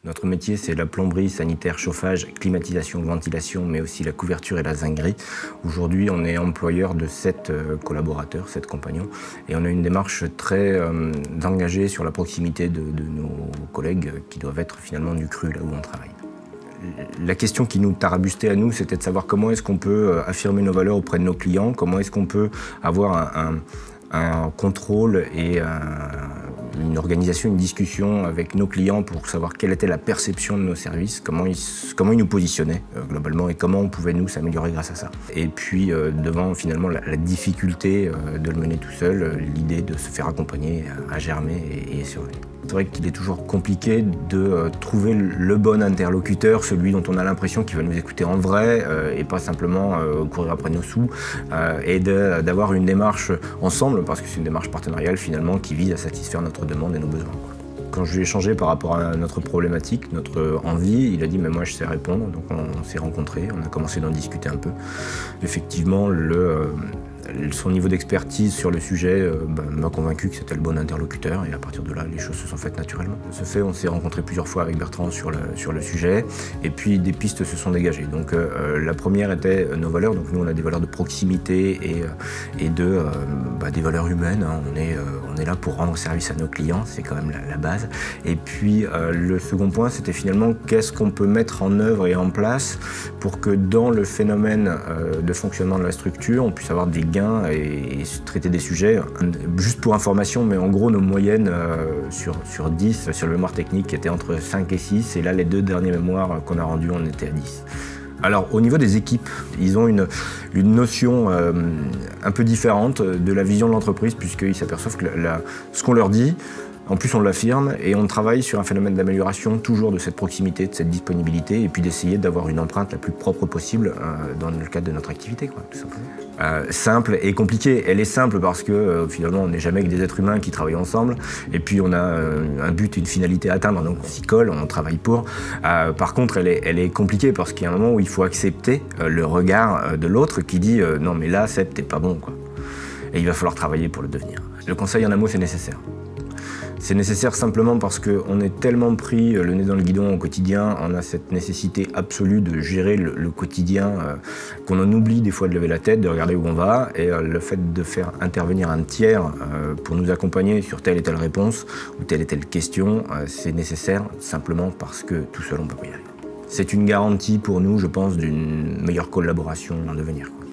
Notre métier, c'est la plomberie, sanitaire, chauffage, climatisation, ventilation, mais aussi la couverture et la zinguerie. Aujourd'hui, on est employeur de 7 collaborateurs, 7 compagnons, et on a une démarche très engagée sur la proximité de nos collègues qui doivent être finalement du cru là où on travaille. La question qui nous tarabustait à nous, c'était de savoir comment est-ce qu'on peut affirmer nos valeurs auprès de nos clients, comment est-ce qu'on peut avoir un contrôle et une organisation, une discussion avec nos clients pour savoir quelle était la perception de nos services, comment ils nous positionnaient globalement et comment on pouvait nous s'améliorer grâce à ça. Et puis devant finalement la difficulté de le mener tout seul, l'idée de se faire accompagner à germer et survivre. C'est vrai qu'il est toujours compliqué de trouver le bon interlocuteur, celui dont on a l'impression qu'il va nous écouter en vrai et pas simplement courir après nos sous, et d'avoir une démarche ensemble, parce que c'est une démarche partenariale finalement qui vise à satisfaire notre demande et nos besoins. Quand je lui ai échangé par rapport à notre problématique, notre envie, il a dit « mais moi je sais répondre », donc on s'est rencontrés, on a commencé d'en discuter un peu. Effectivement, son niveau d'expertise sur le sujet m'a convaincu que c'était le bon interlocuteur et à partir de là, les choses se sont faites naturellement. De ce fait, on s'est rencontrés plusieurs fois avec Bertrand sur le sujet et puis des pistes se sont dégagées. Donc la première était nos valeurs, donc nous on a des valeurs de proximité et des valeurs humaines, hein. On est là pour rendre service à nos clients, c'est quand même la base. Et puis le second point, c'était finalement qu'est-ce qu'on peut mettre en œuvre et en place pour que dans le phénomène de fonctionnement de la structure, on puisse avoir des gains et traiter des sujets. Juste pour information, mais en gros, nos moyennes sur 10, sur le mémoire technique, étaient entre 5 et 6, et là, les 2 derniers mémoires qu'on a rendus, on était à 10. Alors, au niveau des équipes, ils ont une notion un peu différente de la vision de l'entreprise, puisqu'ils s'aperçoivent que ce qu'on leur dit, en plus, on l'affirme et on travaille sur un phénomène d'amélioration toujours de cette proximité, de cette disponibilité et puis d'essayer d'avoir une empreinte la plus propre possible dans le cadre de notre activité, quoi, tout simplement. Simple et compliquée. Elle est simple parce que finalement, on n'est jamais que des êtres humains qui travaillent ensemble et puis on a un but, une finalité à atteindre, donc on s'y colle, on travaille pour. Par contre, elle est compliquée parce qu'il y a un moment où il faut accepter le regard de l'autre qui dit « non mais là, Seb, t'es pas bon, quoi ». Et il va falloir travailler pour le devenir. Le conseil en un mot, c'est nécessaire. C'est nécessaire simplement parce qu'on est tellement pris le nez dans le guidon au quotidien, on a cette nécessité absolue de gérer le quotidien, qu'on en oublie des fois de lever la tête, de regarder où on va, et le fait de faire intervenir un tiers pour nous accompagner sur telle et telle réponse ou telle et telle question, c'est nécessaire simplement parce que tout seul on ne peut pas y arriver. C'est une garantie pour nous, je pense, d'une meilleure collaboration en devenir, quoi.